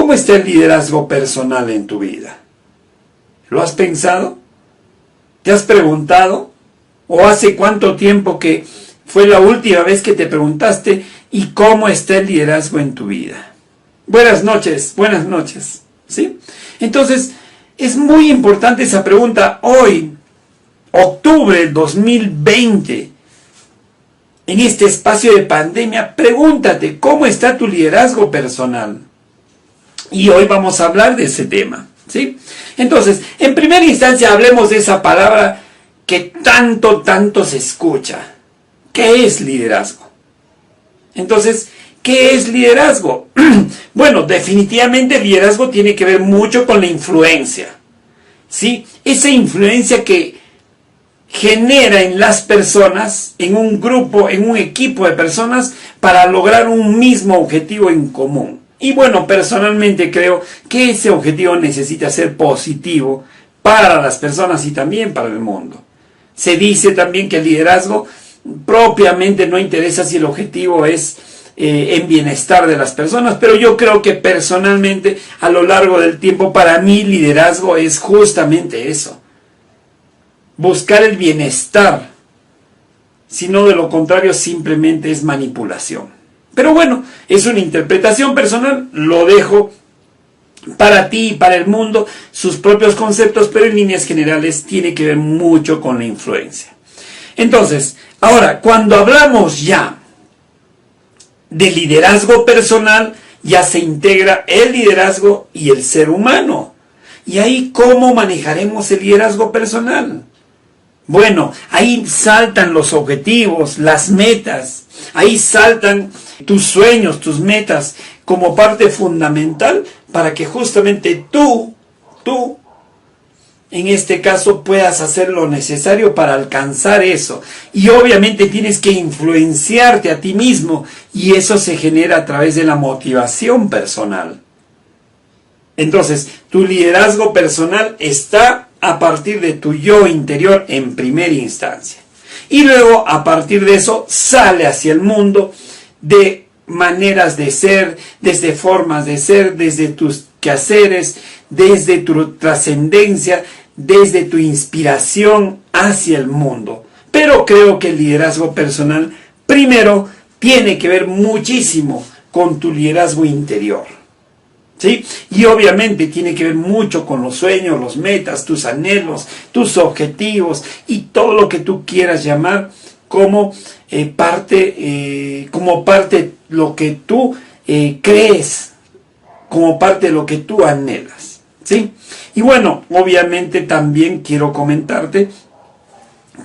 ¿Cómo está el liderazgo personal en tu vida? ¿Lo has pensado? ¿Te has preguntado? ¿O hace cuánto tiempo que fue la última vez que te preguntaste y cómo está el liderazgo en tu vida? Buenas noches, ¿sí? Entonces, es muy importante esa pregunta hoy, octubre del 2020, en este espacio de pandemia. Pregúntate, ¿cómo está tu liderazgo personal? Y hoy vamos a hablar de ese tema, ¿sí? Entonces, en primera instancia, hablemos de esa palabra que tanto se escucha. ¿Qué es liderazgo? Entonces, ¿qué es liderazgo? Bueno, definitivamente el liderazgo tiene que ver mucho con la influencia, ¿sí? Esa influencia que genera en las personas, en un grupo, en un equipo de personas, para lograr un mismo objetivo en común. Y bueno, personalmente creo que ese objetivo necesita ser positivo para las personas y también para el mundo. Se dice también que el liderazgo propiamente no interesa si el objetivo es en bienestar de las personas, pero yo creo que personalmente a lo largo del tiempo para mí liderazgo es justamente eso. Buscar el bienestar, si no de lo contrario simplemente es manipulación. Pero bueno, es una interpretación personal, lo dejo para ti y para el mundo, sus propios conceptos, pero en líneas generales tiene que ver mucho con la influencia. Entonces, ahora, cuando hablamos ya de liderazgo personal, ya se integra el liderazgo y el ser humano. Y ahí, ¿cómo manejaremos el liderazgo personal? Bueno, ahí saltan los objetivos, las metas, ahí saltan tus sueños, tus metas, como parte fundamental para que justamente tú, en este caso, puedas hacer lo necesario para alcanzar eso. Y obviamente tienes que influenciarte a ti mismo, y eso se genera a través de la motivación personal. Entonces, tu liderazgo personal está a partir de tu yo interior en primera instancia. Y luego, a partir de eso, sale hacia el mundo de maneras de ser, desde formas de ser, desde tus quehaceres, desde tu trascendencia, desde tu inspiración hacia el mundo. Pero creo que el liderazgo personal, primero, tiene que ver muchísimo con tu liderazgo interior, ¿sí? Y obviamente tiene que ver mucho con los sueños, los metas, tus anhelos, tus objetivos y todo lo que tú quieras llamar como parte de lo que tú crees, como parte de lo que tú anhelas, ¿sí? Y bueno, obviamente también quiero comentarte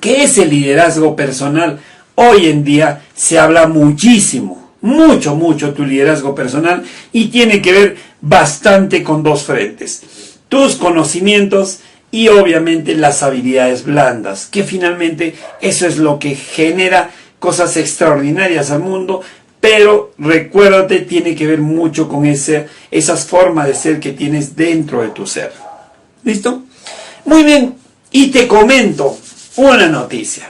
qué es el liderazgo personal. Hoy en día se habla muchísimo, mucho tu liderazgo personal, y tiene que ver bastante con dos frentes: tus conocimientos y obviamente las habilidades blandas, que finalmente eso es lo que genera cosas extraordinarias al mundo. Pero recuérdate, tiene que ver mucho con esas formas de ser que tienes dentro de tu ser. ¿Listo? Muy bien, y te comento una noticia.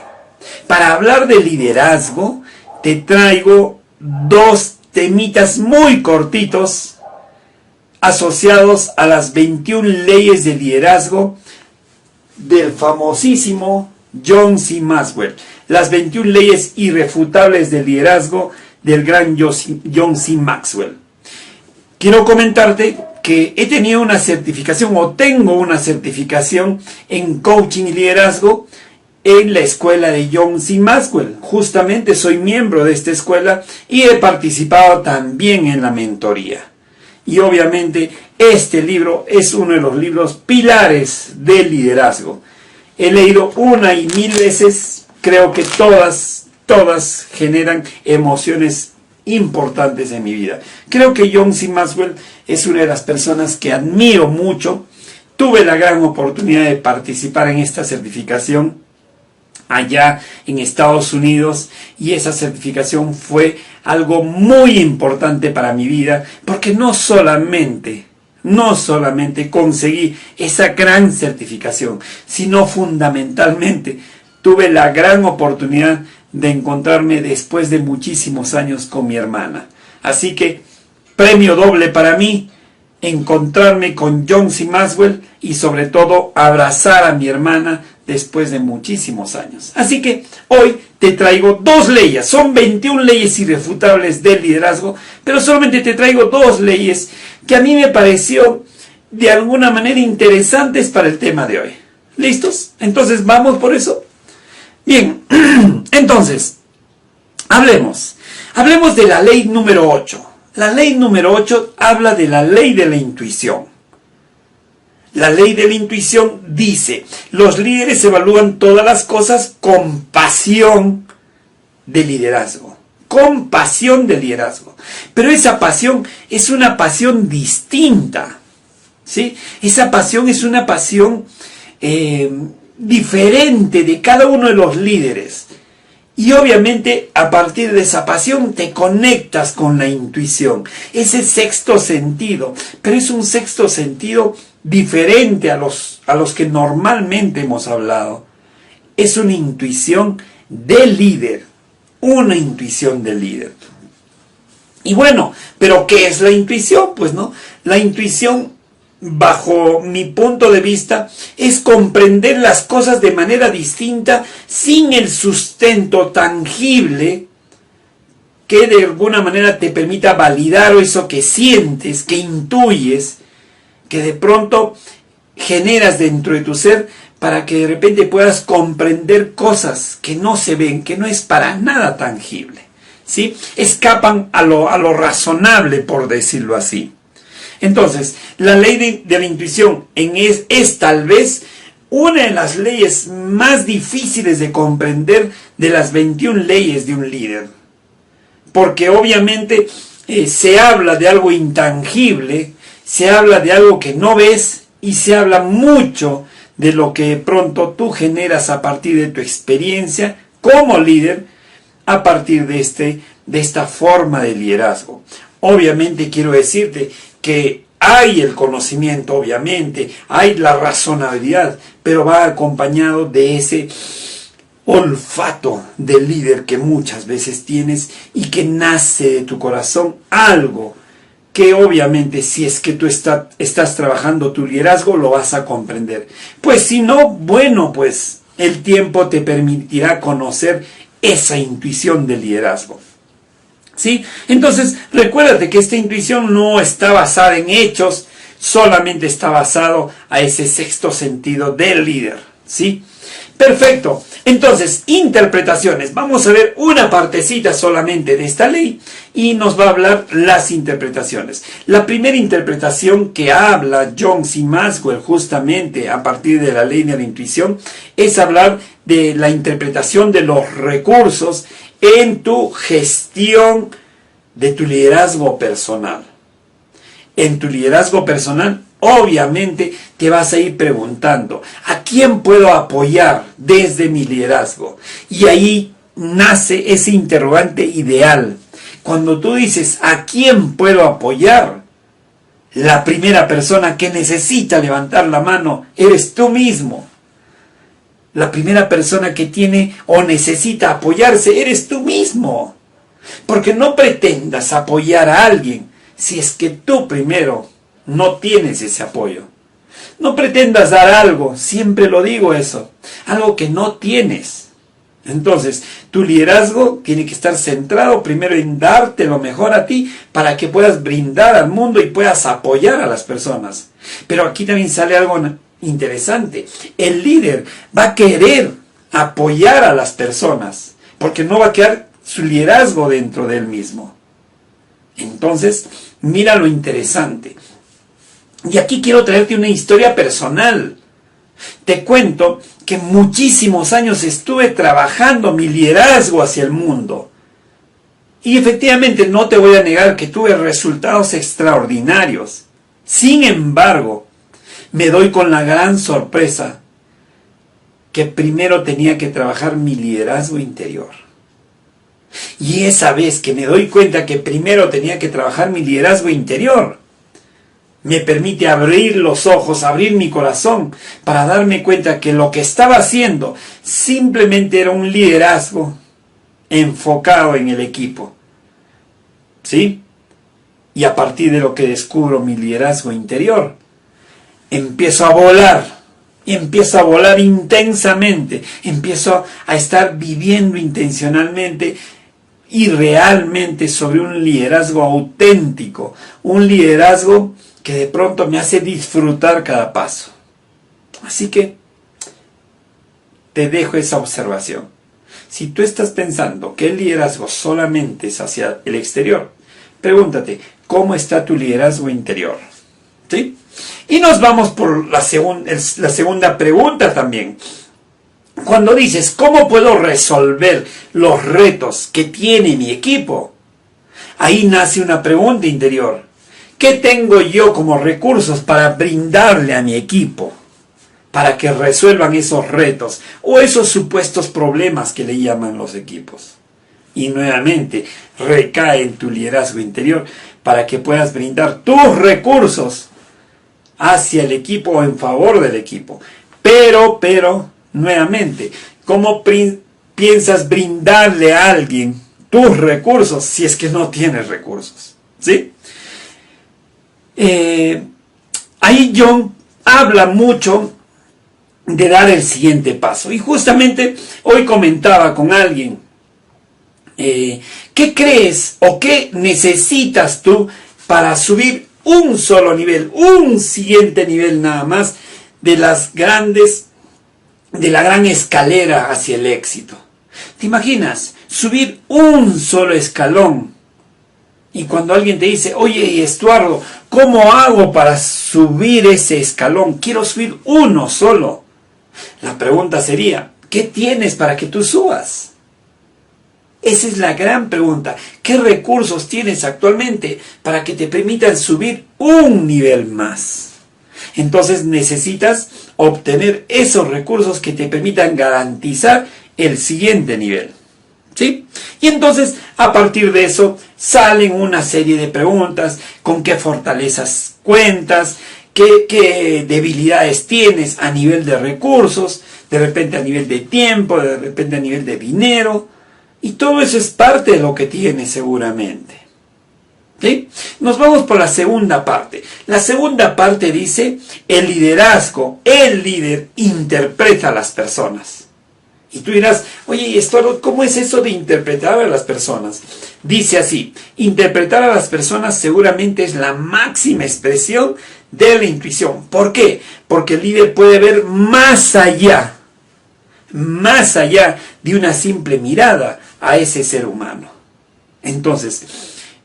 Para hablar de liderazgo, te traigo dos temitas muy cortitos asociados a las 21 leyes de liderazgo del famosísimo John C. Maxwell. Las 21 leyes irrefutables del liderazgo del gran John C. Maxwell. Quiero comentarte que he tenido una certificación, o tengo una certificación en coaching y liderazgo en la escuela de John C. Maxwell. Justamente soy miembro de esta escuela y he participado también en la mentoría. Y obviamente este libro es uno de los libros pilares del liderazgo. He leído una y mil veces, creo que todas generan emociones importantes en mi vida. Creo que John C. Maxwell es una de las personas que admiro mucho. Tuve la gran oportunidad de participar en esta certificación allá en Estados Unidos, y esa certificación fue algo muy importante para mi vida, porque no solamente conseguí esa gran certificación, sino fundamentalmente tuve la gran oportunidad de encontrarme después de muchísimos años con mi hermana. Así que premio doble para mí, encontrarme con John C. Maxwell y sobre todo abrazar a mi hermana después de muchísimos años. Así que hoy te traigo dos leyes, son 21 leyes irrefutables del liderazgo, pero solamente te traigo dos leyes que a mí me pareció de alguna manera interesantes para el tema de hoy. ¿Listos? Entonces vamos por eso. Bien, entonces, hablemos de la ley número 8. La ley número 8 habla de la ley de la intuición. La ley de la intuición dice, los líderes evalúan todas las cosas con pasión de liderazgo. Con pasión de liderazgo. Pero esa pasión es una pasión distinta. ¿Sí? Esa pasión es una pasión diferente de cada uno de los líderes. Y obviamente a partir de esa pasión te conectas con la intuición. Ese sexto sentido. Pero es un sexto sentido diferente a los que normalmente hemos hablado. Es una intuición del líder. Una intuición del líder. Y bueno, ¿pero qué es la intuición? Pues no, la intuición, bajo mi punto de vista, es comprender las cosas de manera distinta sin el sustento tangible que de alguna manera te permita validar eso que sientes, que intuyes, que de pronto generas dentro de tu ser para que de repente puedas comprender cosas que no se ven, que no es para nada tangible, ¿sí? Escapan a lo razonable, por decirlo así. Entonces, la ley de la intuición es tal vez una de las leyes más difíciles de comprender de las 21 leyes de un líder. Porque obviamente se habla de algo intangible, se habla de algo que no ves y se habla mucho de lo que de pronto tú generas a partir de tu experiencia como líder, a partir de esta forma de liderazgo. Obviamente quiero decirte que hay el conocimiento, obviamente, hay la razonabilidad, pero va acompañado de ese olfato del líder que muchas veces tienes y que nace de tu corazón, algo que obviamente si es que tú estás trabajando tu liderazgo lo vas a comprender. Pues si no, bueno, pues el tiempo te permitirá conocer esa intuición del liderazgo. ¿Sí? Entonces, recuérdate que esta intuición no está basada en hechos, solamente está basado a ese sexto sentido del líder. ¿Sí? Perfecto. Entonces, interpretaciones. Vamos a ver una partecita solamente de esta ley y nos va a hablar las interpretaciones. La primera interpretación que habla John C. Maxwell justamente a partir de la ley de la intuición es hablar de la interpretación de los recursos en tu gestión de tu liderazgo personal. En tu liderazgo personal, obviamente te vas a ir preguntando, ¿a quién puedo apoyar desde mi liderazgo? Y ahí nace ese interrogante ideal. Cuando tú dices, ¿a quién puedo apoyar? La primera persona que necesita levantar la mano eres tú mismo. La primera persona que tiene o necesita apoyarse eres tú mismo. Porque no pretendas apoyar a alguien si es que tú primero no tienes ese apoyo. No pretendas dar algo, siempre lo digo eso, algo que no tienes. Entonces, tu liderazgo tiene que estar centrado primero en darte lo mejor a ti para que puedas brindar al mundo y puedas apoyar a las personas. Pero aquí también sale algo interesante. El líder va a querer apoyar a las personas porque no va a quedar su liderazgo dentro de él mismo. Entonces, mira lo interesante. Y aquí quiero traerte una historia personal. Te cuento que muchísimos años estuve trabajando mi liderazgo hacia el mundo. Y efectivamente no te voy a negar que tuve resultados extraordinarios. Sin embargo, me doy con la gran sorpresa que primero tenía que trabajar mi liderazgo interior. Y esa vez que me doy cuenta que primero tenía que trabajar mi liderazgo interior, me permite abrir los ojos, abrir mi corazón, para darme cuenta que lo que estaba haciendo simplemente era un liderazgo enfocado en el equipo. ¿Sí? y a partir de lo que descubro mi liderazgo interior, empiezo a volar. Y empiezo a volar intensamente, empiezo a estar viviendo intencionalmente y realmente sobre un liderazgo auténtico, un liderazgo que de pronto me hace disfrutar cada paso. Así que te dejo esa observación. Si tú estás pensando que el liderazgo solamente es hacia el exterior, pregúntate, ¿cómo está tu liderazgo interior? ¿Sí? Y nos vamos por la segunda pregunta también. Cuando dices, ¿cómo puedo resolver los retos que tiene mi equipo? Ahí nace una pregunta interior. ¿Qué tengo yo como recursos para brindarle a mi equipo? Para que resuelvan esos retos o esos supuestos problemas que le llaman los equipos. Y nuevamente, recae en tu liderazgo interior para que puedas brindar tus recursos hacia el equipo o en favor del equipo. Pero, nuevamente, ¿cómo piensas brindarle a alguien tus recursos si es que no tienes recursos? ¿Sí? Ahí John habla mucho de dar el siguiente paso. Y justamente hoy comentaba con alguien, ¿qué crees o qué necesitas tú para subir un solo nivel, un siguiente nivel nada más de la gran escalera hacia el éxito? ¿Te imaginas subir un solo escalón? Y cuando alguien te dice, oye, Estuardo, ¿cómo hago para subir ese escalón? Quiero subir uno solo. La pregunta sería, ¿qué tienes para que tú subas? Esa es la gran pregunta. ¿Qué recursos tienes actualmente para que te permitan subir un nivel más? Entonces necesitas obtener esos recursos que te permitan garantizar el siguiente nivel. ¿Sí? Y entonces, a partir de eso, salen una serie de preguntas. ¿Con qué fortalezas cuentas? ¿Qué debilidades tienes a nivel de recursos? De repente a nivel de tiempo, de repente a nivel de dinero. Y todo eso es parte de lo que tienes seguramente. ¿Sí? Nos vamos por la segunda parte. La segunda parte dice, el liderazgo, el líder interpreta a las personas. Y tú dirás, oye, Estuardo, ¿cómo es eso de interpretar a las personas? Dice así, interpretar a las personas seguramente es la máxima expresión de la intuición. ¿Por qué? Porque el líder puede ver más allá de una simple mirada a ese ser humano. Entonces,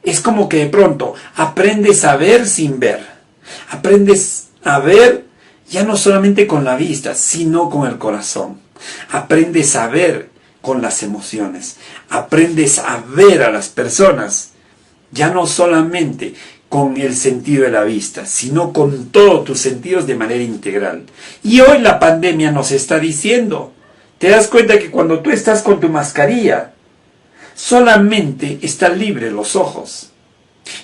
es como que de pronto aprendes a ver sin ver. Aprendes a ver ya no solamente con la vista, sino con el corazón. Aprendes a ver con las emociones. Aprendes a ver a las personas ya no solamente con el sentido de la vista, sino con todos tus sentidos de manera integral. Y hoy la pandemia nos está diciendo, te das cuenta que cuando tú estás con tu mascarilla, solamente están libres los ojos.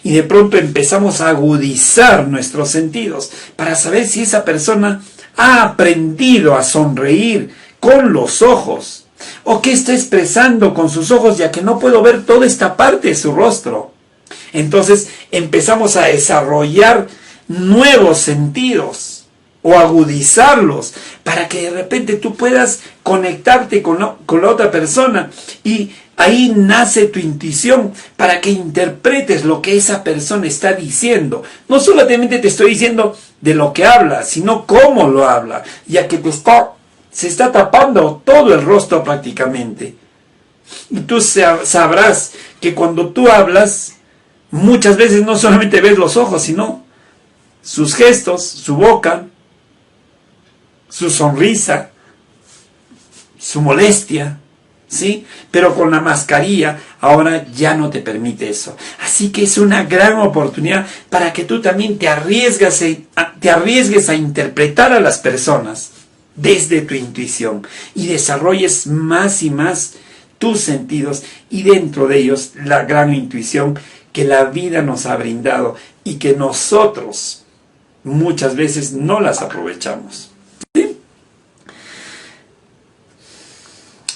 Y de pronto empezamos a agudizar nuestros sentidos para saber si esa persona ha aprendido a sonreír con los ojos o qué está expresando con sus ojos, ya que no puedo ver toda esta parte de su rostro. Entonces empezamos a desarrollar nuevos sentidos o agudizarlos para que de repente tú puedas conectarte con la otra persona, y ahí nace tu intuición para que interpretes lo que esa persona está diciendo. No solamente te estoy diciendo de lo que habla, sino cómo lo habla, ya que se está tapando todo el rostro prácticamente. Y tú sabrás que cuando tú hablas, muchas veces no solamente ves los ojos, sino sus gestos, su boca, su sonrisa, su molestia, ¿sí? Pero con la mascarilla ahora ya no te permite eso. Así que es una gran oportunidad para que tú también te arriesgues a interpretar a las personas desde tu intuición y desarrolles más y más tus sentidos, y dentro de ellos la gran intuición que la vida nos ha brindado y que nosotros muchas veces no las aprovechamos. ¿Sí?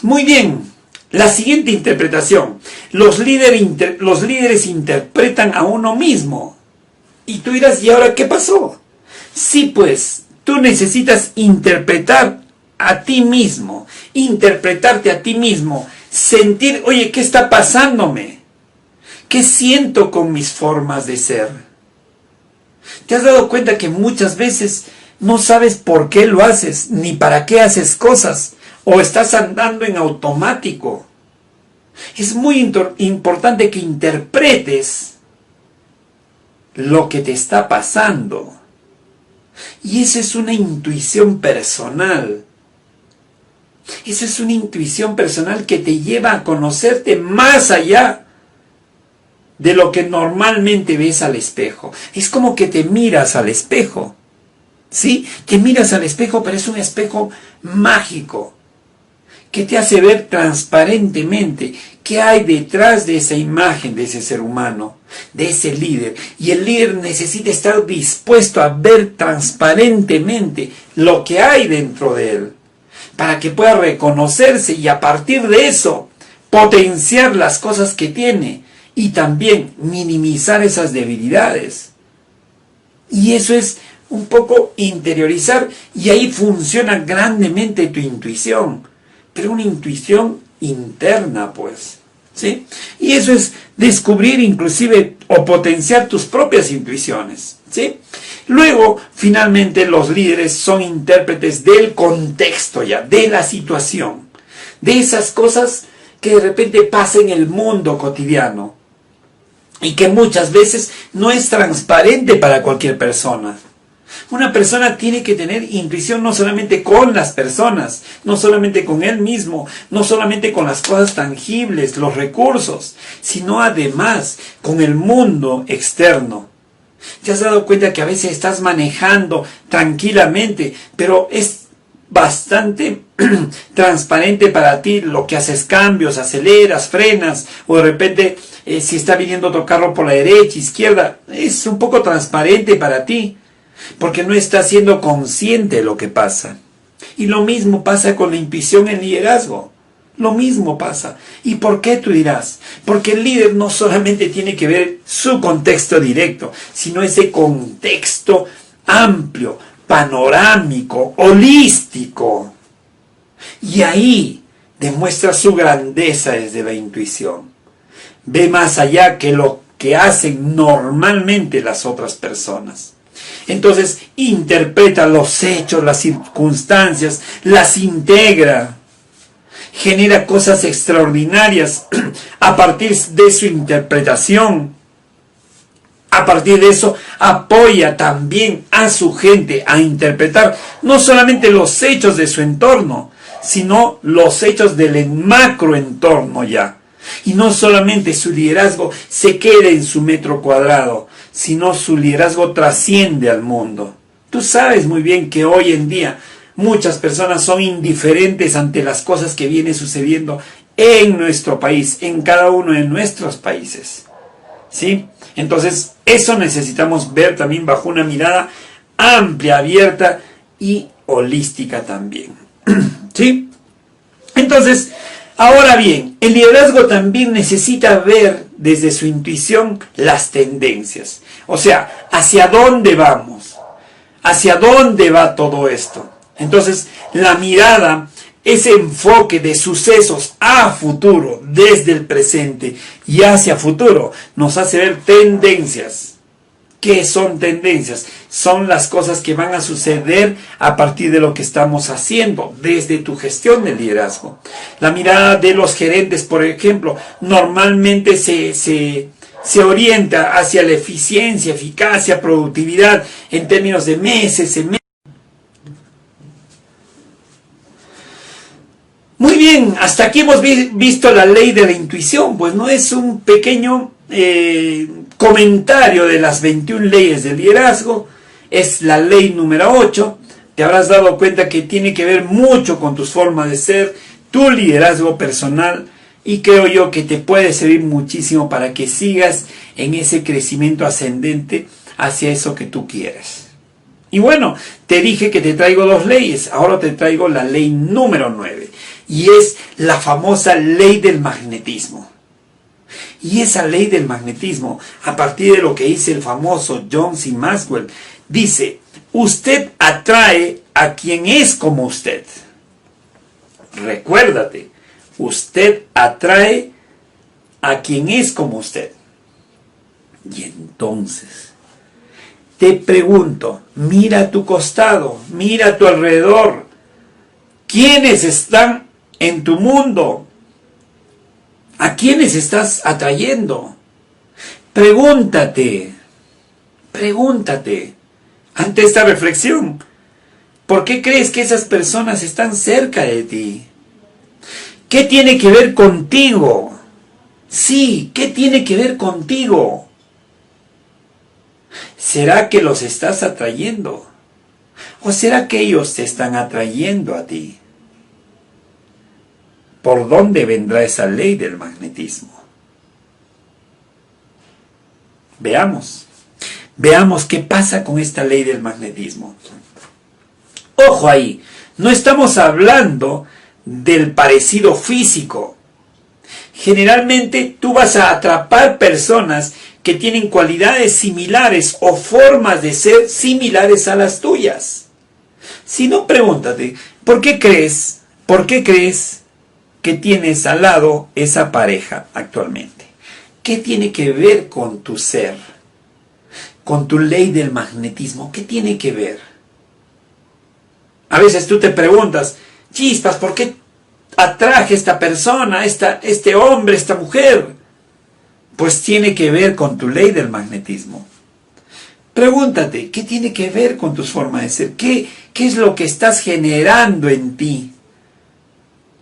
Muy bien, La siguiente interpretación. Los líderes interpretan a uno mismo. Y tú dirás, ¿y ahora qué pasó? Sí, pues, tú necesitas interpretar a ti mismo, interpretarte a ti mismo, sentir, oye, ¿qué está pasándome? ¿Qué siento con mis formas de ser? ¿Te has dado cuenta que muchas veces no sabes por qué lo haces, ni para qué haces cosas, o estás andando en automático? Es muy importante que interpretes lo que te está pasando. Y eso es una intuición personal. Eso es una intuición personal que te lleva a conocerte más allá de lo que normalmente ves al espejo. Es como que te miras al espejo. ¿Sí? Te miras al espejo, pero es un espejo mágico que te hace ver transparentemente qué hay detrás de esa imagen de ese ser humano, de ese líder. Y el líder necesita estar dispuesto a ver transparentemente lo que hay dentro de él, para que pueda reconocerse y a partir de eso potenciar las cosas que tiene y también minimizar esas debilidades. Y eso es un poco interiorizar, y ahí funciona grandemente tu intuición, pero una intuición interna, pues, ¿sí? Y eso es descubrir inclusive o potenciar tus propias intuiciones, ¿sí? Luego, finalmente, los líderes son intérpretes del contexto ya, de la situación, de esas cosas que de repente pasan en el mundo cotidiano y que muchas veces no es transparente para cualquier persona. Una persona tiene que tener intuición no solamente con las personas, no solamente con él mismo, no solamente con las cosas tangibles, los recursos, sino además con el mundo externo. ¿Te has dado cuenta que a veces estás manejando tranquilamente, pero es bastante transparente para ti lo que haces cambios, aceleras, frenas, o de repente si está viniendo otro carro por la derecha, izquierda, es un poco transparente para ti? Porque no estás siendo consciente de lo que pasa. Y lo mismo pasa con la intuición en liderazgo. Lo mismo pasa. ¿Y por qué tú dirás? Porque el líder no solamente tiene que ver su contexto directo, sino ese contexto amplio, panorámico, holístico. Y ahí demuestra su grandeza desde la intuición. Ve más allá que lo que hacen normalmente las otras personas. Entonces interpreta los hechos, las circunstancias, las integra, genera cosas extraordinarias a partir de su interpretación. A partir de eso apoya también a su gente a interpretar no solamente los hechos de su entorno, sino los hechos del macroentorno ya. Y no solamente su liderazgo se quede en su metro cuadrado, sino su liderazgo trasciende al mundo. Tú sabes muy bien que hoy en día muchas personas son indiferentes ante las cosas que vienen sucediendo en nuestro país, en cada uno de nuestros países. ¿Sí? Entonces, eso necesitamos ver también bajo una mirada amplia, abierta y holística también. ¿Sí? Entonces, ahora bien, el liderazgo también necesita ver desde su intuición las tendencias. O sea, ¿hacia dónde vamos? ¿Hacia dónde va todo esto? Entonces, la mirada, ese enfoque de sucesos a futuro, desde el presente y hacia futuro, nos hace ver tendencias. ¿Qué son tendencias? Son las cosas que van a suceder a partir de lo que estamos haciendo desde tu gestión de liderazgo. La mirada de los gerentes, por ejemplo, normalmente se orienta hacia la eficiencia, eficacia, productividad en términos de meses, Muy bien, hasta aquí hemos visto la ley de la intuición, pues no es un pequeño comentario de las 21 leyes del liderazgo, es la ley número 8, te habrás dado cuenta que tiene que ver mucho con tus formas de ser, tu liderazgo personal, y creo yo que te puede servir muchísimo para que sigas en ese crecimiento ascendente hacia eso que tú quieres. Y bueno, te dije que te traigo 2 leyes, ahora te traigo la ley número 9. y es la famosa ley del magnetismo. Y esa ley del magnetismo, a partir de lo que dice el famoso John C. Maxwell, dice: usted atrae a quien es como usted. Recuérdate, usted atrae a quien es como usted. Y entonces, te pregunto, mira a tu costado, mira a tu alrededor. ¿Quiénes están en tu mundo? ¿A quiénes estás atrayendo? Pregúntate ante esta reflexión, ¿por qué crees que esas personas están cerca de ti? ¿Qué tiene que ver contigo? Sí, ¿qué tiene que ver contigo? ¿Será que los estás atrayendo? ¿O será que ellos te están atrayendo a ti? ¿Por dónde vendrá esa ley del magnetismo? Veamos qué pasa con esta ley del magnetismo. Ojo ahí, no estamos hablando del parecido físico. Generalmente tú vas a atrapar personas que tienen cualidades similares o formas de ser similares a las tuyas. Si no, pregúntate, ¿por qué crees que tienes al lado esa pareja actualmente? ¿Qué tiene que ver con tu ser? Con tu ley del magnetismo, ¿qué tiene que ver? A veces tú te preguntas, chispas, ¿por qué atraje a esta persona, este hombre, esta mujer? Pues tiene que ver con tu ley del magnetismo. Pregúntate, ¿qué tiene que ver con tu forma de ser? ¿Qué es lo que estás generando en ti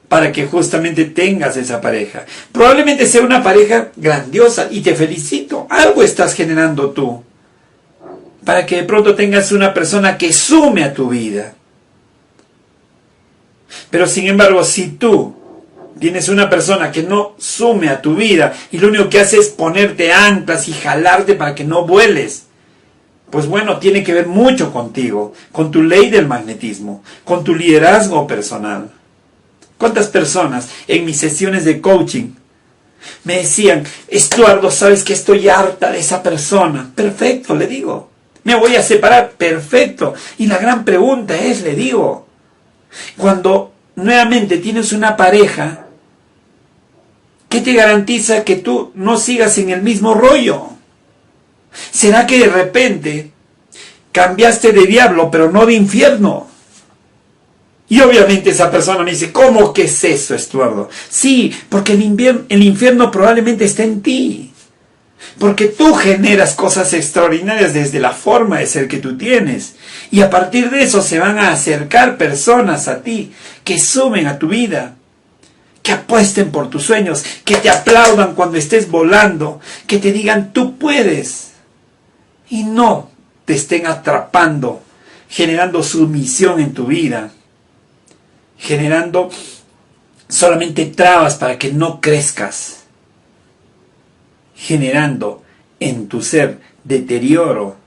para que justamente tengas esa pareja? Probablemente sea una pareja grandiosa y te felicito. Algo estás generando tú para que de pronto tengas una persona que sume a tu vida. Pero sin embargo, si tú tienes una persona que no sume a tu vida y lo único que hace es ponerte anclas y jalarte para que no vueles, pues bueno, tiene que ver mucho contigo, con tu ley del magnetismo, con tu liderazgo personal. ¿Cuántas personas en mis sesiones de coaching me decían, Estuardo, sabes que estoy harta de esa persona? Perfecto, le digo. ¿Me voy a separar? Perfecto. Y la gran pregunta es, le digo, cuando nuevamente tienes una pareja, ¿qué te garantiza que tú no sigas en el mismo rollo? ¿Será que de repente cambiaste de diablo, pero no de infierno? Y obviamente esa persona me dice, ¿cómo que es eso, Estuardo? Sí, porque el infierno probablemente está en ti. Porque tú generas cosas extraordinarias desde la forma de ser que tú tienes. Y a partir de eso se van a acercar personas a ti que sumen a tu vida, que apuesten por tus sueños, que te aplaudan cuando estés volando, que te digan tú puedes. Y no te estén atrapando, generando sumisión en tu vida, generando solamente trabas para que no crezcas, generando en tu ser deterioro,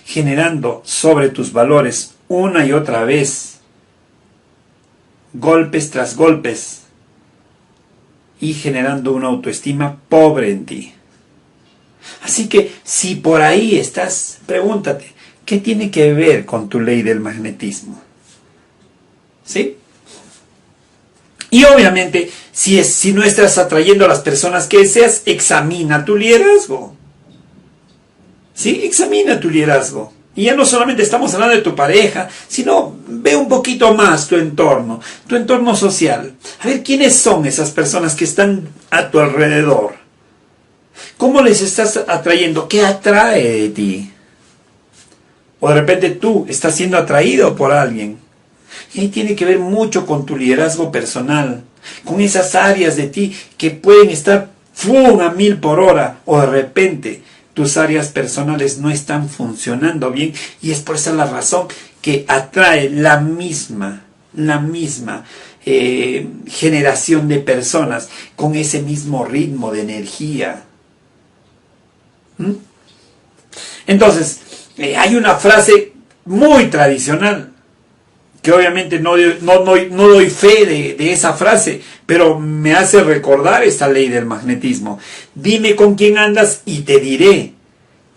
generando sobre tus valores una y otra vez, golpes tras golpes, y generando una autoestima pobre en ti. Así que si por ahí estás, pregúntate, ¿qué tiene que ver con tu ley del magnetismo? ¿Sí? Y obviamente, si no estás atrayendo a las personas que deseas, examina tu liderazgo. ¿Sí? Examina tu liderazgo. Y ya no solamente estamos hablando de tu pareja, sino ve un poquito más tu entorno social. A ver, ¿quiénes son esas personas que están a tu alrededor? ¿Cómo les estás atrayendo? ¿Qué atrae de ti? O de repente tú estás siendo atraído por alguien. Y ahí tiene que ver mucho con tu liderazgo personal, con esas áreas de ti que pueden estar a 1000 por hora, o de repente tus áreas personales no están funcionando bien, y es por esa la razón que atrae la misma generación de personas con ese mismo ritmo de energía. Entonces, hay una frase muy tradicional que obviamente no doy fe de esa frase, pero me hace recordar esta ley del magnetismo. Dime con quién andas y te diré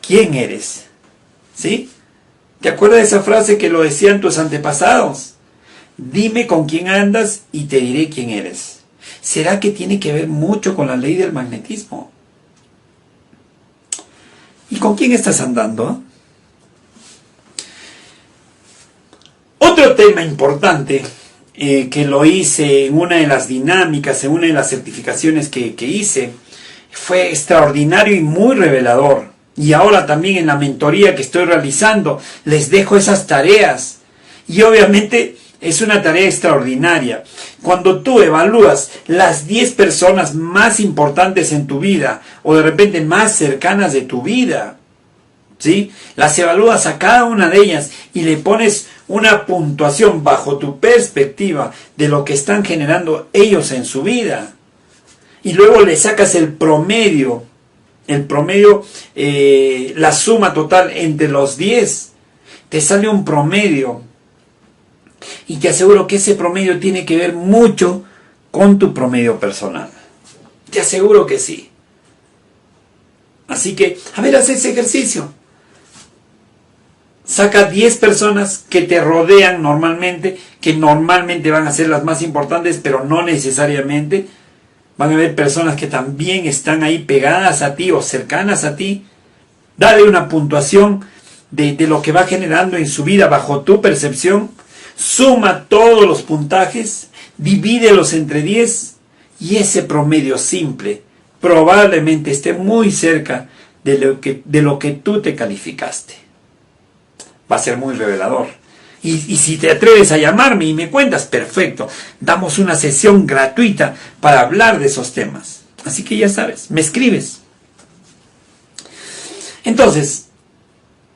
quién eres. ¿Sí? ¿Te acuerdas de esa frase que lo decían tus antepasados? Dime con quién andas y te diré quién eres. ¿Será que tiene que ver mucho con la ley del magnetismo? ¿Y con quién estás andando? Otro tema importante que lo hice en una de las dinámicas, en una de las certificaciones que hice, fue extraordinario y muy revelador. Y ahora también en la mentoría que estoy realizando, les dejo esas tareas. Y obviamente es una tarea extraordinaria. Cuando tú evalúas las 10 personas más importantes en tu vida, o de repente más cercanas de tu vida, ¿sí? Las evalúas a cada una de ellas y le pones una puntuación bajo tu perspectiva de lo que están generando ellos en su vida. Y luego le sacas el promedio, la suma total entre los 10. Te sale un promedio. Y te aseguro que ese promedio tiene que ver mucho con tu promedio personal. Te aseguro que sí. Así que, a ver, haz ese ejercicio. Saca 10 personas que te rodean normalmente, que normalmente van a ser las más importantes, pero no necesariamente. Van a haber personas que también están ahí pegadas a ti o cercanas a ti. Dale una puntuación de lo que va generando en su vida bajo tu percepción. Suma todos los puntajes, divídelos entre 10 y ese promedio simple probablemente esté muy cerca de lo que tú te calificaste. Va a ser muy revelador. Y si te atreves a llamarme y me cuentas, perfecto. Damos una sesión gratuita para hablar de esos temas. Así que ya sabes, me escribes. Entonces,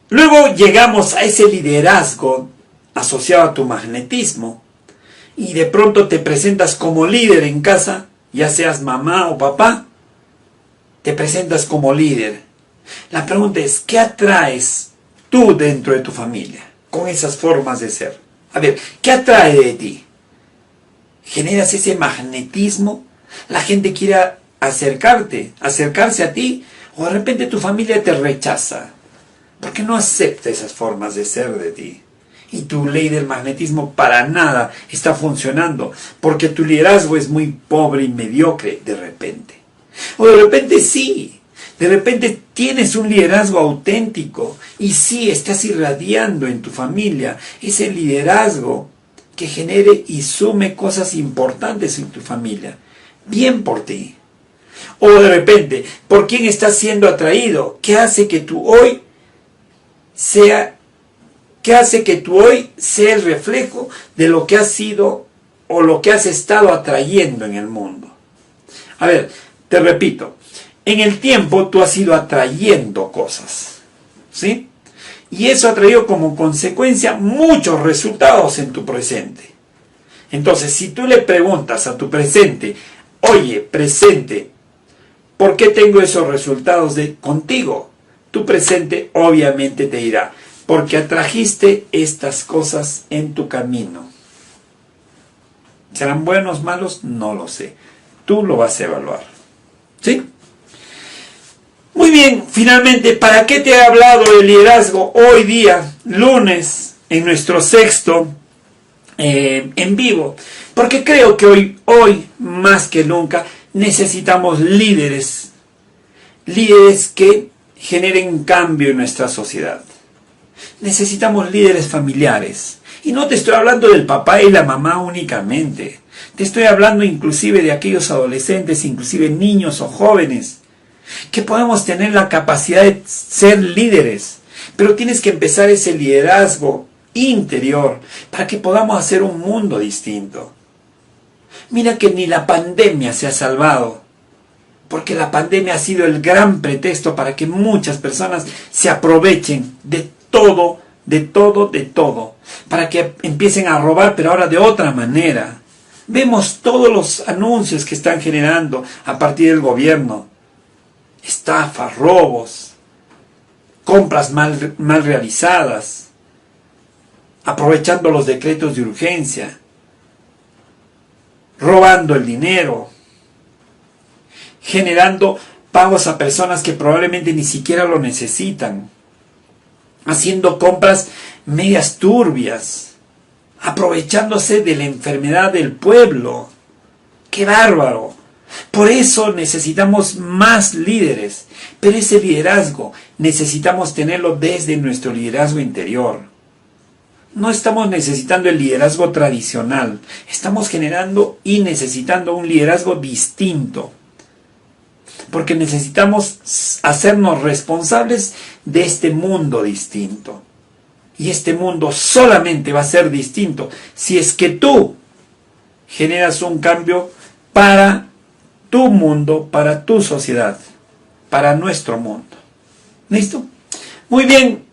luego llegamos a ese liderazgo asociado a tu magnetismo. Y de pronto te presentas como líder en casa, ya seas mamá o papá. Te presentas como líder. La pregunta es, ¿qué atraes tú dentro de tu familia con esas formas de ser? A ver, ¿qué atrae de ti? ¿Generas ese magnetismo? ¿La gente quiere acercarse a ti? ¿O de repente tu familia te rechaza? Porque no acepta esas formas de ser de ti. Y tu ley del magnetismo para nada está funcionando. Porque tu liderazgo es muy pobre y mediocre de repente. O de repente sí. De repente tienes un liderazgo auténtico y sí estás irradiando en tu familia ese liderazgo que genere y sume cosas importantes en tu familia. Bien por ti. O de repente, ¿por quién estás siendo atraído? ¿Qué hace que tú hoy sea el reflejo de lo que has sido o lo que has estado atrayendo en el mundo? A ver, te repito. En el tiempo tú has ido atrayendo cosas, ¿sí? Y eso ha traído como consecuencia muchos resultados en tu presente. Entonces, si tú le preguntas a tu presente, oye, presente, ¿por qué tengo esos resultados contigo? Tu presente obviamente te dirá, porque atrajiste estas cosas en tu camino. ¿Serán buenos, malos? No lo sé. Tú lo vas a evaluar, ¿sí? Muy bien, finalmente, ¿para qué te he hablado de liderazgo hoy día, lunes, en nuestro sexto en vivo? Porque creo que hoy más que nunca necesitamos líderes que generen cambio en nuestra sociedad. Necesitamos líderes familiares. Y no te estoy hablando del papá y la mamá únicamente. Te estoy hablando inclusive de aquellos adolescentes, inclusive niños o jóvenes, que podemos tener la capacidad de ser líderes, pero tienes que empezar ese liderazgo interior para que podamos hacer un mundo distinto. Mira que ni la pandemia se ha salvado, porque la pandemia ha sido el gran pretexto para que muchas personas se aprovechen de todo, para que empiecen a robar, pero ahora de otra manera. Vemos todos los anuncios que están generando a partir del gobierno. Estafas, robos, compras mal realizadas. aprovechando los decretos de urgencia, robando el dinero, generando pagos a personas que probablemente ni siquiera lo necesitan, haciendo compras medias turbias, aprovechándose de la enfermedad del pueblo. ¡Qué bárbaro! Por eso necesitamos más líderes, pero ese liderazgo necesitamos tenerlo desde nuestro liderazgo interior. No estamos necesitando el liderazgo tradicional, estamos generando y necesitando un liderazgo distinto, porque necesitamos hacernos responsables de este mundo distinto. Y este mundo solamente va a ser distinto si es que tú generas un cambio para tu mundo, para tu sociedad, para nuestro mundo. ¿Listo? Muy bien,